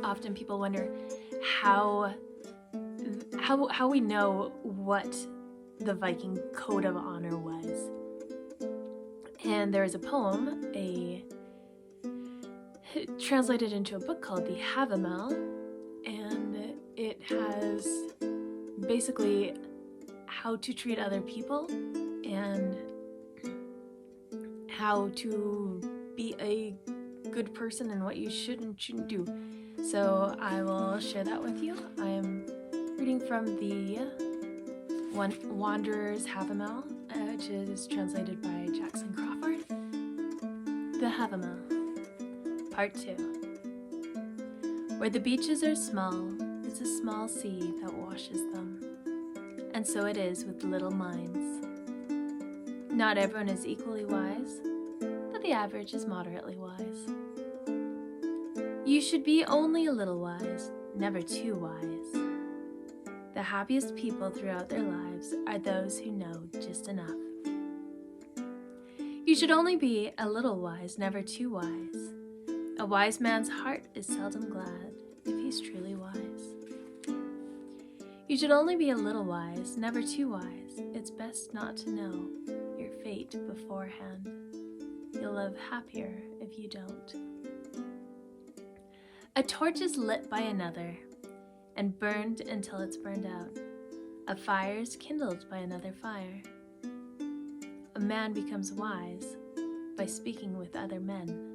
Often people wonder how we know what the Viking code of honor was. And there is a poem, translated into a book called the Havamal, and it has basically how to treat other people and how to be a good person and what you should and shouldn't do. So I will share that with you. I am reading from the Wanderer's Havamal, which is translated by Jackson Crawford. The Havamal, Part 2. Where the beaches are small, it's a small sea that washes them. And so it is with little minds. Not everyone is equally wise, but the average is moderately wise. You should be only a little wise, never too wise. The happiest people throughout their lives are those who know just enough. You should only be a little wise, never too wise. A wise man's heart is seldom glad if he's truly wise. You should only be a little wise, never too wise. It's best not to know your fate beforehand. You'll live happier if you don't. A torch is lit by another and burned until it's burned out. A fire is kindled by another fire. A man becomes wise by speaking with other men,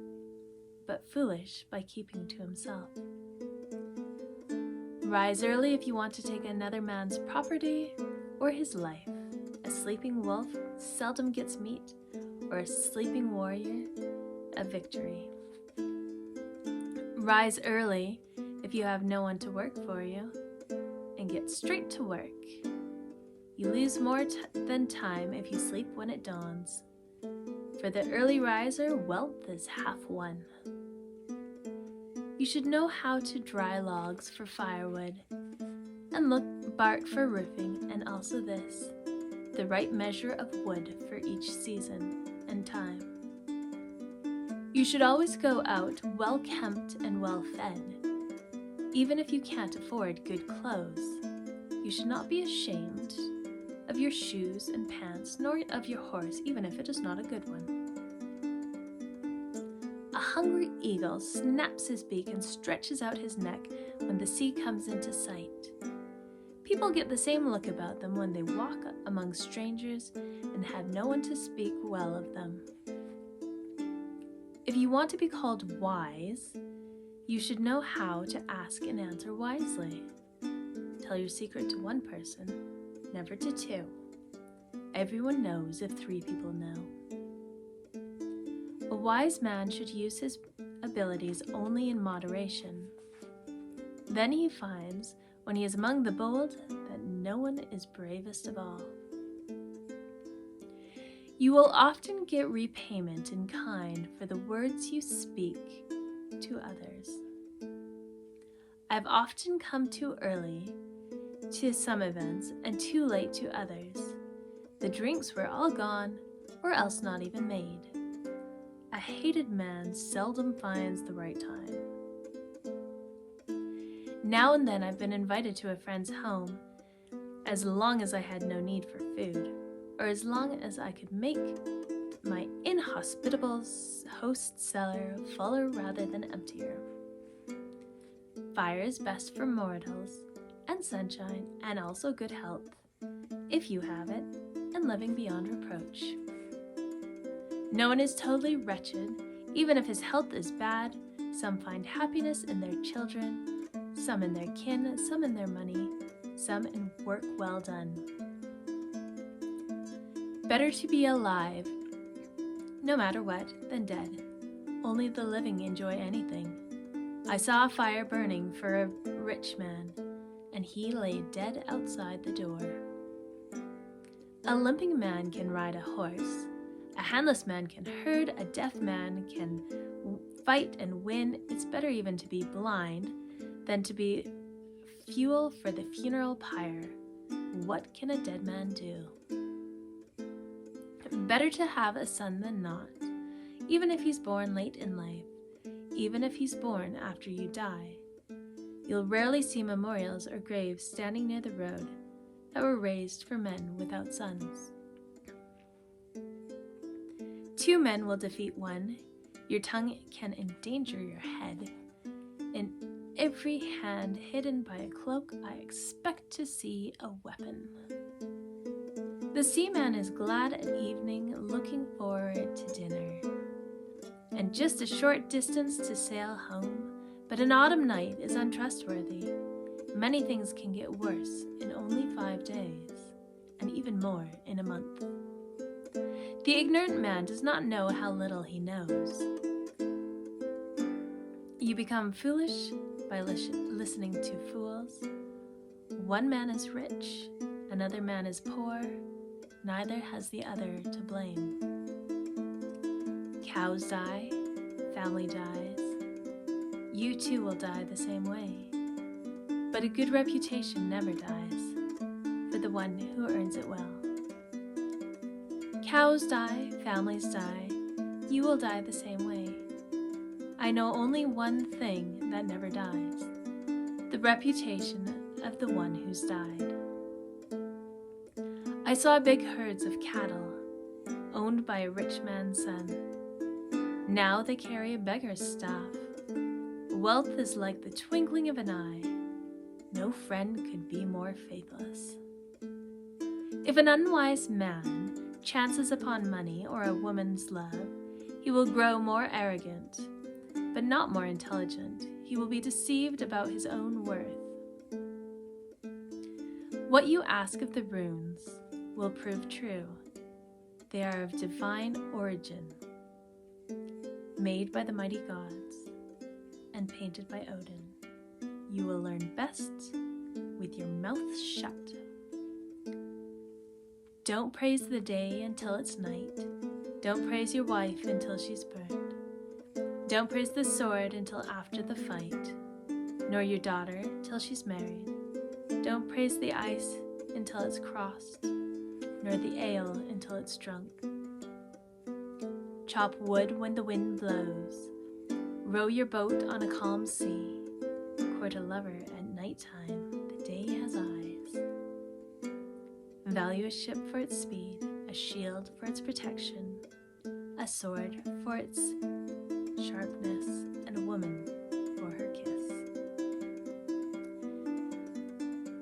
but foolish by keeping to himself. Rise early if you want to take another man's property or his life. A sleeping wolf seldom gets meat, or a sleeping warrior a victory. Rise early if you have no one to work for you, and get straight to work. You lose more than time if you sleep when it dawns. For the early riser, wealth is half won. You should know how to dry logs for firewood, and look bark for roofing, and also this, the right measure of wood for each season and time. You should always go out well kempt and well fed, even if you can't afford good clothes. You should not be ashamed of your shoes and pants, nor of your horse, even if it is not a good one. A hungry eagle snaps his beak and stretches out his neck when the sea comes into sight. People get the same look about them when they walk among strangers and have no one to speak well of them. If you want to be called wise, you should know how to ask and answer wisely. Tell your secret to one person, never to two. Everyone knows if three people know. A wise man should use his abilities only in moderation. Then he finds, when he is among the bold, that no one is bravest of all. You will often get repayment in kind for the words you speak to others. I've often come too early to some events and too late to others. The drinks were all gone, or else not even made. A hated man seldom finds the right time. Now and then I've been invited to a friend's home, as long as I had no need for food, or as long as I could make my inhospitable host's cellar fuller rather than emptier. Fire is best for mortals, and sunshine, and also good health, if you have it, and living beyond reproach. No one is totally wretched, even if his health is bad. Some find happiness in their children, some in their kin, some in their money, some in work well done. Better to be alive, no matter what, than dead. Only the living enjoy anything. I saw a fire burning for a rich man, and he lay dead outside the door. A limping man can ride a horse. A handless man can herd. A deaf man can fight and win. It's better even to be blind than to be fuel for the funeral pyre. What can a dead man do? Better to have a son than not, even if he's born late in life, even if he's born after you die. You'll rarely see memorials or graves standing near the road that were raised for men without sons. 2 men will defeat one. Your tongue can endanger your head. In every hand hidden by a cloak, I expect to see a weapon. The seaman is glad at evening, looking forward to dinner, and just a short distance to sail home, but an autumn night is untrustworthy. Many things can get worse in only 5 days, and even more in a month. The ignorant man does not know how little he knows. You become foolish by listening to fools. One man is rich, another man is poor. Neither has the other to blame. Cows die, family dies. You too will die the same way. But a good reputation never dies for the one who earns it well. Cows die, families die. You will die the same way. I know only one thing that never dies: the reputation of the one who's died. I saw big herds of cattle, owned by a rich man's son. Now they carry a beggar's staff. Wealth is like the twinkling of an eye. No friend could be more faithless. If an unwise man chances upon money or a woman's love, he will grow more arrogant, but not more intelligent. He will be deceived about his own worth. What you ask of the runes will prove true. They are of divine origin, made by the mighty gods and painted by Odin. You will learn best with your mouth shut. Don't praise the day until it's night. Don't praise your wife until she's burned. Don't praise the sword until after the fight, nor your daughter till she's married. Don't praise the ice until it's crossed, nor the ale until it's drunk. Chop wood when the wind blows. Row your boat on a calm sea. Court a lover at nighttime. The day has eyes. Value a ship for its speed, a shield for its protection, a sword for its sharpness, and a woman for her kiss.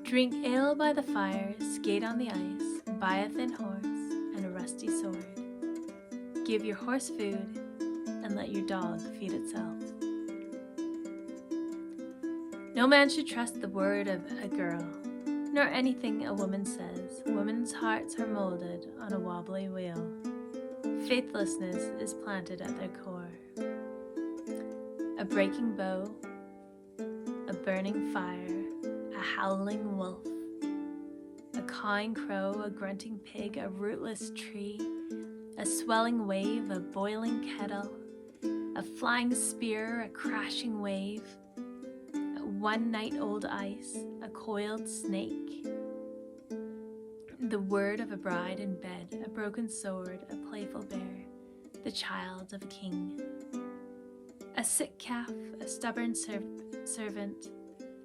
Drink ale by the fire, skate on the ice, buy a thin horse and a rusty sword. Give your horse food and let your dog feed itself. No man should trust the word of a girl, nor anything a woman says. Women's hearts are molded on a wobbly wheel. Faithlessness is planted at their core. A breaking bow, a burning fire, a howling wolf, a cawing crow, a grunting pig, a rootless tree, a swelling wave, a boiling kettle, a flying spear, a crashing wave, a one-night-old ice, a coiled snake, the word of a bride in bed, a broken sword, a playful bear, the child of a king, a sick calf, a stubborn servant,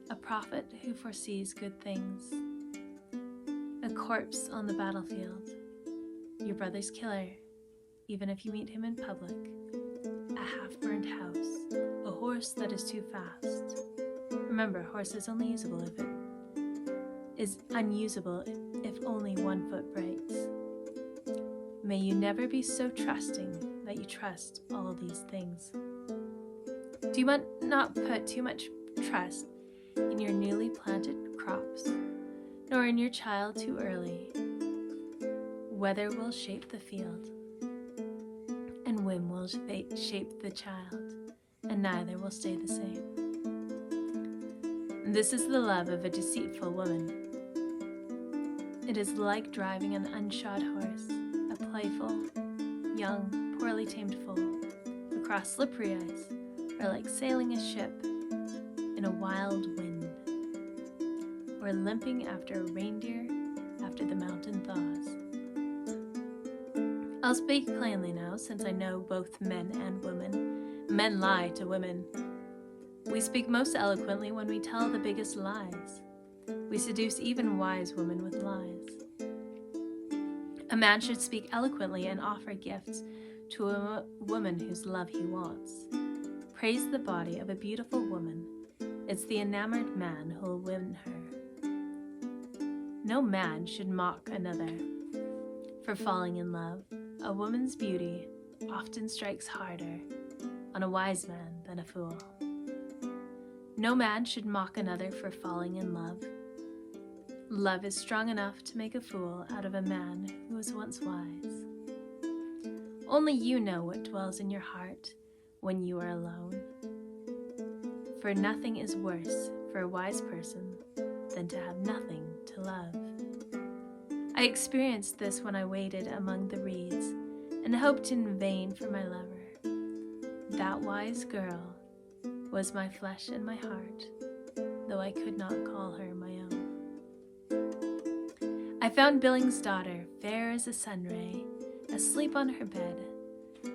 a prophet who foresees good things, a corpse on the battlefield, your brother's killer, even if you meet him in public, a half-burned house, a horse that is too fast. Remember, horse is only usable if it is unusable if only one foot breaks. May you never be so trusting that you trust all these things. Do not put too much trust in your newly planted crops, nor in your child too early. Weather will shape the field, and whim will shape the child, and neither will stay the same. This is the love of a deceitful woman. It is like driving an unshod horse, a playful, young, poorly tamed foal, across slippery ice, or like sailing a ship in a wild wind, or limping after a reindeer after the mountain thaws. I'll speak plainly now, since I know both men and women. Men lie to women. We speak most eloquently when we tell the biggest lies. We seduce even wise women with lies. A man should speak eloquently and offer gifts to a woman whose love he wants. Praise the body of a beautiful woman. It's the enamored man who'll win her. No man should mock another for falling in love. A woman's beauty often strikes harder on a wise man than a fool. No man should mock another for falling in love. Love is strong enough to make a fool out of a man who was once wise. Only you know what dwells in your heart when you are alone. For nothing is worse for a wise person than to have nothing to love. I experienced this when I waited among the reeds and hoped in vain for my lover. That wise girl was my flesh and my heart, though I could not call her my own. I found Billing's daughter, fair as a sunray, asleep on her bed.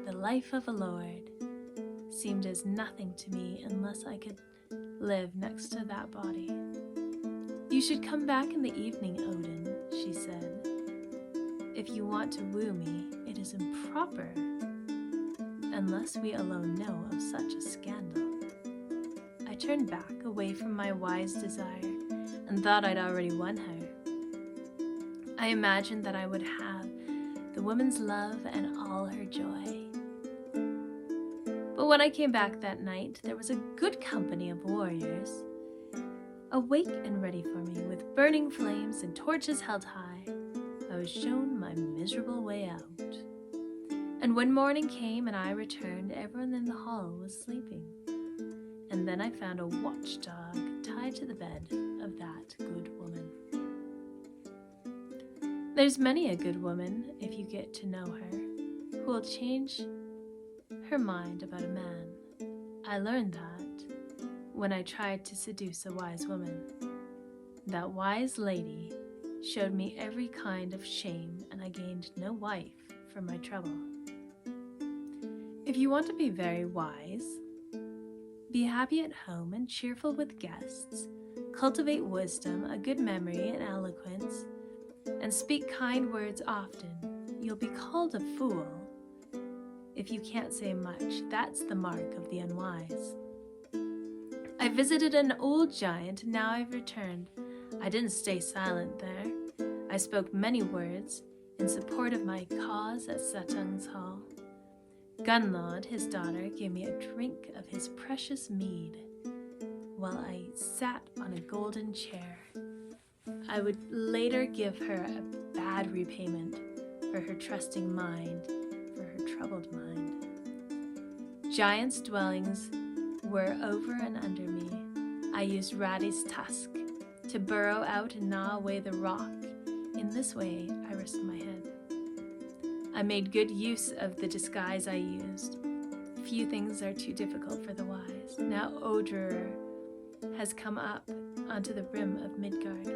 The life of a lord seemed as nothing to me unless I could live next to that body. You should come back in the evening, Odin, she said. If you want to woo me, it is improper, unless we alone know of such a scandal. I turned back away from my wise desire and thought I'd already won her. I imagined that I would have the woman's love and all her joy. But when I came back that night, there was a good company of warriors, awake and ready for me, with burning flames and torches held high. I was shown my miserable way out. And when morning came and I returned, everyone in the hall was sleeping. And then I found a watchdog tied to the bed of that good woman. There's many a good woman, if you get to know her, who will change her mind about a man. I learned that when I tried to seduce a wise woman. That wise lady showed me every kind of shame, and I gained no wife for my trouble. If you want to be very wise, be happy at home and cheerful with guests. Cultivate wisdom, a good memory, and eloquence, and speak kind words often. You'll be called a fool if you can't say much. That's the mark of the unwise. I visited an old giant, and now I've returned. I didn't stay silent there. I spoke many words in support of my cause at Satung's hall. Gunlod, his daughter, gave me a drink of his precious mead while I sat on a golden chair. I would later give her a bad repayment for her trusting mind, for her troubled mind. Giants' dwellings were over and under me. I used Radi's tusk to burrow out and gnaw away the rock. In this way, I risked my head. I made good use of the disguise I used. Few things are too difficult for the wise. Now Odin has come up onto the rim of Midgard.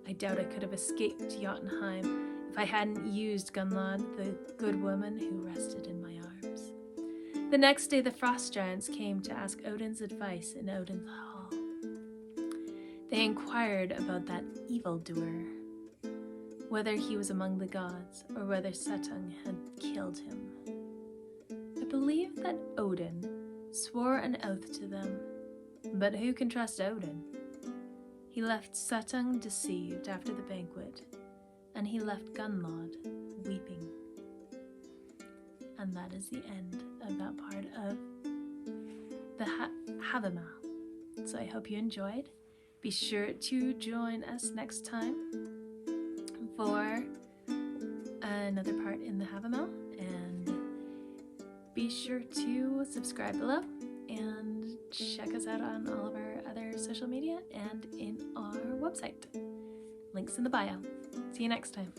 I doubt I could have escaped Jotunheim if I hadn't used Gunlod, the good woman who rested in my arms. The next day the frost giants came to ask Odin's advice in Odin's hall. They inquired about that evildoer, whether he was among the gods or whether Satung had killed him. I believe that Odin swore an oath to them, but who can trust Odin? He left Satung deceived after the banquet, and he left Gunlod weeping. And that is the end of that part of the Havamal. So I hope you enjoyed. Be sure to join us next time for another part in the Havamal, and be sure to subscribe below and check us out on all of our other social media and in our website. Links in the bio. See you next time.